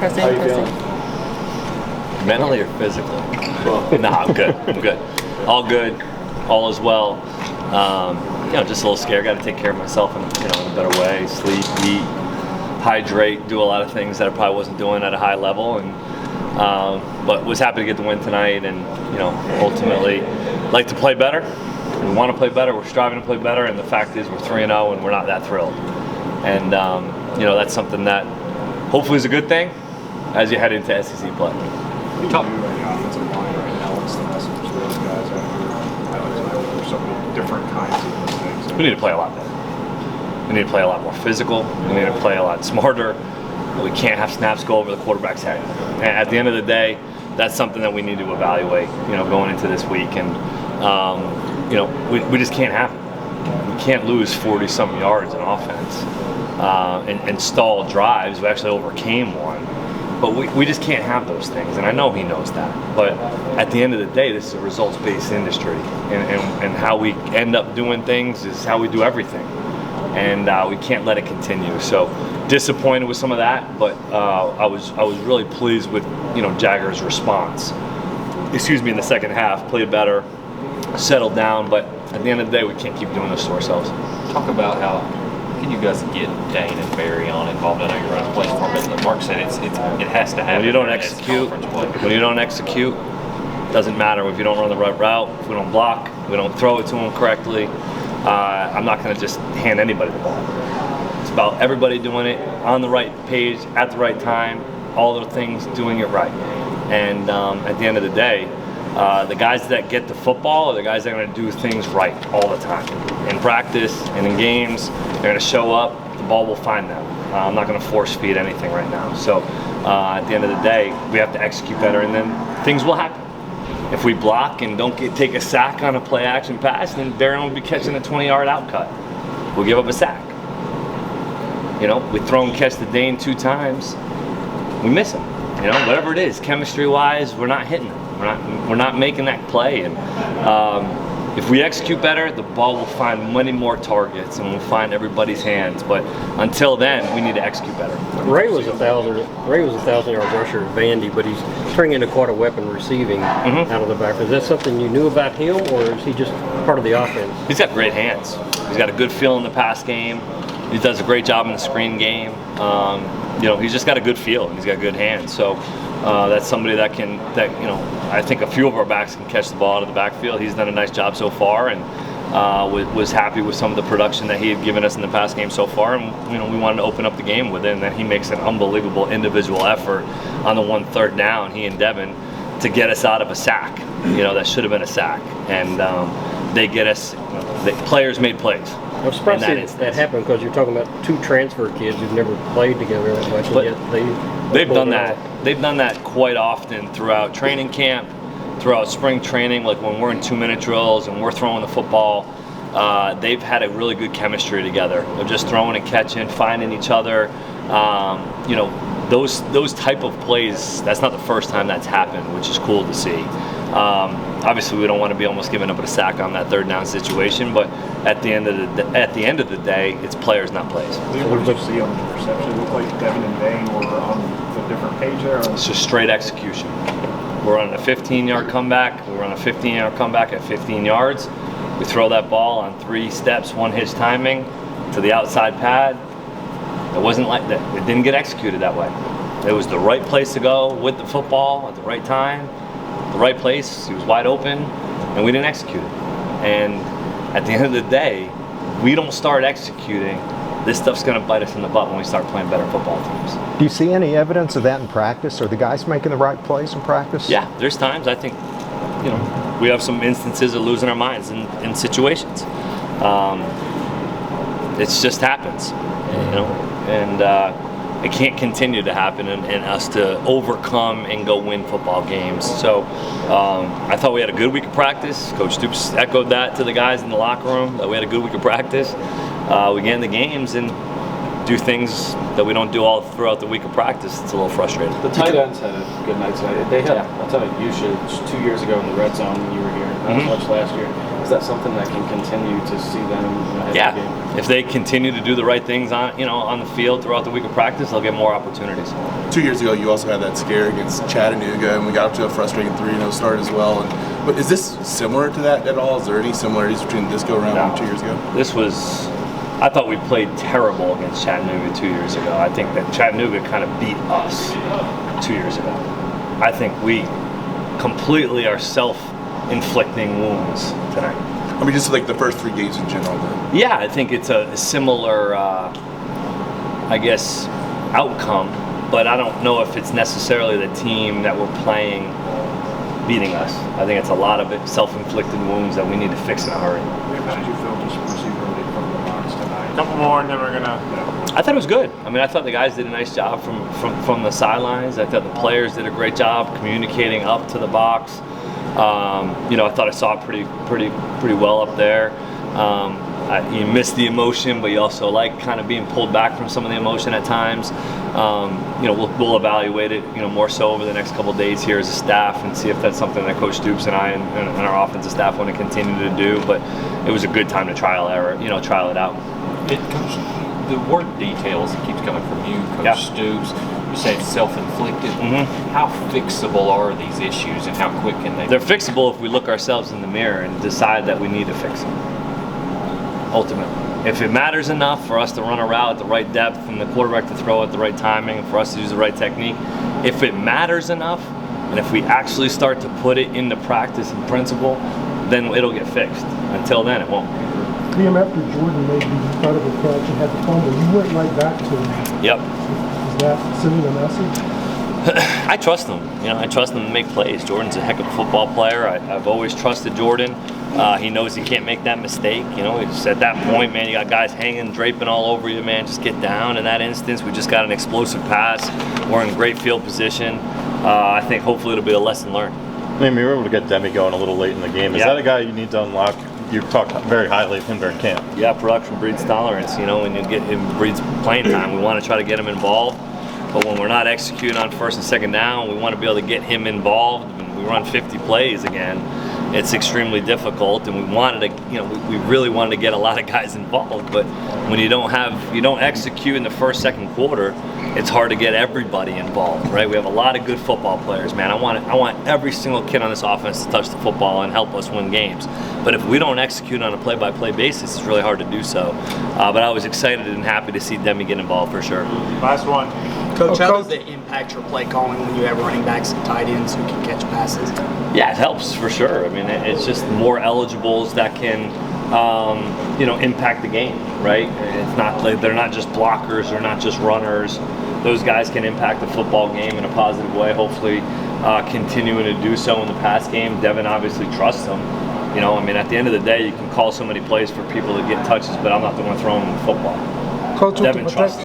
How are you feeling? Mentally or physically? No, I'm good. I'm good. All good. All is well. Just a little scared. Got to take care of myself in a better way. Sleep, eat, hydrate, do a lot of things that I probably wasn't doing at a high level. But was happy to get the win tonight, and ultimately like to play better. We want to play better. We're striving to play better, and the fact is we're 3-0, and we're not that thrilled. And that's something that hopefully is a good thing as you head into SEC play. Talk about the offensive line right now. What's the message to those guys after there's so many different kinds of mistakes? We need to play a lot better. We need to play a lot more physical. We need to play a lot smarter. We can't have snaps go over the quarterback's head. And at the end of the day, that's something that we need to evaluate, going into this week. And, we just can't have it. We can't lose 40-something yards in offense and stall drives. We actually overcame one. But we just can't have those things, and I know he knows that. But at the end of the day, this is a results-based industry, and how we end up doing things is how we do everything. And we can't let it continue. So disappointed with some of that, but I was really pleased with Jagger's response. In the second half, played better, settled down. But at the end of the day, we can't keep doing this to ourselves. Talk about how can you guys get Dane and Barry involved? I know you're running plays for them, but Mark said it has to happen. When you don't execute, doesn't matter if you don't run the right route, if we don't block, we don't throw it to them correctly. I'm not going to just hand anybody the ball. It's about everybody doing it on the right page at the right time, all the things doing it right. And at the end of the day, the guys that get the football are the guys that are going to do things right all the time. In practice and in games, they're going to show up, the ball will find them. I'm not going to force feed anything right now. So at the end of the day, we have to execute better, and then things will happen. If we block and don't take a sack on a play action pass, then Darren will be catching a 20-yard out cut. We'll give up a sack. We throw and catch the Dane 2 times, we miss him. Whatever it is, chemistry-wise, we're not hitting them. We're not making that play. And if we execute better, the ball will find many more targets and we'll find everybody's hands. But until then, we need to execute better. Ray was a 1,000-yard rusher at Vandy, but he's turning into quite a weapon receiving out of the backfield. Is that something you knew about him, or is he just part of the offense? He's got great hands. He's got a good feel in the pass game. He does a great job in the screen game. He's just got a good feel and he's got good hands. So that's somebody that I think a few of our backs can catch the ball out of the backfield. He's done a nice job so far, and was happy with some of the production that he had given us in the pass game so far. And we wanted to open up the game with it. And then he makes an unbelievable individual effort on the 1 3rd down, he and Devin, to get us out of a sack. That should have been a sack. And they get us. The players made plays. I'm surprised that happened, because you're talking about 2 transfer kids who've never played together that much, and yet they've done that. They've done that quite often throughout training camp, throughout spring training. Like when we're in 2-minute drills and we're throwing the football, they've had a really good chemistry together. They're just throwing and catching, finding each other. Those type of plays. That's not the first time that's happened, which is cool to see. Obviously, we don't want to be almost giving up a sack on that 3rd down situation, but at the end of the day, it's players, not plays. What did you see on the interception? It looked like Devin and Dane were on a different page there. It's just straight execution. We're on a 15-yard comeback. We're on a 15-yard comeback at 15 yards. We throw that ball on 3 steps, 1 hitch timing to the outside pad. It wasn't like that. It didn't get executed that way. It was the right place to go with the football at the right time. The right place, he was wide open, and we didn't execute it. And at the end of the day, we don't start executing, this stuff's going to bite us in the butt when we start playing better football teams. Do you see any evidence of that in practice? Are the guys making the right plays in practice? Yeah, there's times I think, we have some instances of losing our minds in situations. It just happens, and it can't continue to happen and us to overcome and go win football games. So I thought we had a good week of practice. Coach Stoops echoed that to the guys in the locker room, that we had a good week of practice. We get in the games and do things that we don't do all throughout the week of practice. It's a little frustrating. The tight ends had a good night tonight. They had a ton of usage 2 years ago in the red zone when you were here, not as much last year. Is that something that can continue to see them ahead of the game? Yeah, if they continue to do the right things on the field throughout the week of practice, they'll get more opportunities. 2 years ago, you also had that scare against Chattanooga, and we got up to a frustrating 3-0 start as well. But is this similar to that at all? Is there any similarities between this go-around and 2 years ago? I thought we played terrible against Chattanooga 2 years ago. I think that Chattanooga kind of beat us 2 years ago. I think we completely are self-inflicting wounds tonight. I mean, just like the first 3 games in general. Then. Yeah, I think it's a similar, outcome, but I don't know if it's necessarily the team that we're playing beating us. I think it's a lot of it self-inflicted wounds that we need to fix in a hurry. How did you feel just procedurally from the box tonight? Couple more, and then we're gonna. I thought it was good. I mean, I thought the guys did a nice job from the sidelines. I thought the players did a great job communicating up to the box. I thought I saw it pretty well up there. You miss the emotion, but you also like kind of being pulled back from some of the emotion at times. We'll evaluate it, more so over the next couple of days here as a staff and see if that's something that Coach Stoops and I and our offensive staff want to continue to do. But it was a good time to trial it out. The word details keeps coming from you, Coach Stoops. You say it's self-inflicted. How fixable are these issues, and how quick can they be? They're fixable if we look ourselves in the mirror and decide that we need to fix them. Ultimately, if it matters enough for us to run a route at the right depth and the quarterback to throw at the right timing and for us to use the right technique, if it matters enough, and if we actually start to put it into practice and principle, then it'll get fixed. Until then, it won't. Liam, after Jordan made the incredible catch and had the fumble, you went right back to him. Yep. Is that sending a message? I trust him. I trust him to make plays. Jordan's a heck of a football player. I've always trusted Jordan. He knows he can't make that mistake. It's at that point, man, you got guys hanging, draping all over you, man. Just get down. In that instance, we just got an explosive pass. We're in great field position. I think hopefully it'll be a lesson learned. Liam, you were able to get Demi going a little late in the game. Is that a guy you need to unlock? You've talked very highly of him during camp. Yeah, production breeds tolerance. When you get him, breeds playing time. We want to try to get him involved. But when we're not executing on first and second down, we want to be able to get him involved. When we run 50 plays again, it's extremely difficult, and we really wanted to get a lot of guys involved. But when you don't execute in the first, second quarter, it's hard to get everybody involved, right? We have a lot of good football players, man. I want every single kid on this offense to touch the football and help us win games. But if we don't execute on a play-by-play basis, it's really hard to do so. But I was excited and happy to see Demi get involved for sure. Last one. Coach, how does it impact your play calling when you have running backs and tight ends who can catch passes? Yeah, it helps for sure. I mean, it's just more eligibles that can, impact the game, right? It's not like they're not just blockers, they're not just runners. Those guys can impact the football game in a positive way. Hopefully, continuing to do so in the pass game. Devin obviously trusts them. At the end of the day, you can call so many plays for people to get touches, but I'm not the one throwing them the football. Coach, Devin trusts.